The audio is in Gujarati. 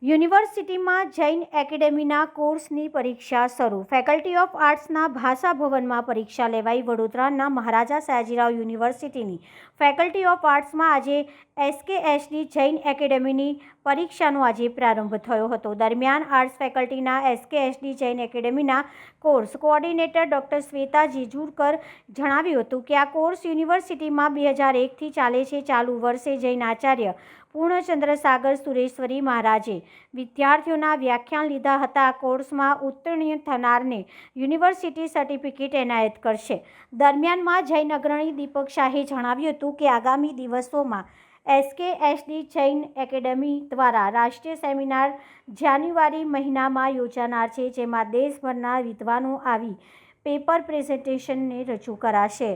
યુનિવર્સિટીમાં જૈન એકેડેમીના કોર્સની પરીક્ષા શરૂ. ફેકલ્ટી ઓફ આર્ટ્સના ભાષા ભવનમાં પરીક્ષા લેવાઈ. વડોદરાના મહારાજા સયાજીરાવ યુનિવર્સિટીની ફેકલ્ટી ઓફ આર્ટ્સમાં આજે એસકેએસડી જૈન એકેડેમીની પરીક્ષાનો આજે પ્રારંભ થયો હતો. દરમિયાન આર્ટ્સ ફેકલ્ટીના એસકેએસડી જૈન એકેડેમીના course coordinator doctor Shweta Jejurkar જણાવ્યું હતું કે આ કોર્સ યુનિવર્સિટીમાં 2001થી ચાલે છે. ચાલુ વર્ષે જૈન આચાર્ય પૂર્ણચંદ્ર સાગર સુરેશ્વરી મહારાજે વિદ્યાર્થીઓના વ્યાખ્યાન લીધા હતા. આ કોર્સમાં ઉત્તીર્ણ થનારને યુનિવર્સિટી સર્ટિફિકેટ એનાયત કરશે. દરમિયાનમાં જૈન અગ્રણી દીપક શાહે જણાવ્યું હતું કે આગામી દિવસોમાં એસકેએસડી જૈન એકેડેમી દ્વારા રાષ્ટ્રીય સેમિનાર જાન્યુઆરી મહિનામાં યોજાનાર છે, જેમાં દેશભરના વિદ્વાનો આવી પેપર પ્રેઝન્ટેશનને રજૂ કરાશે.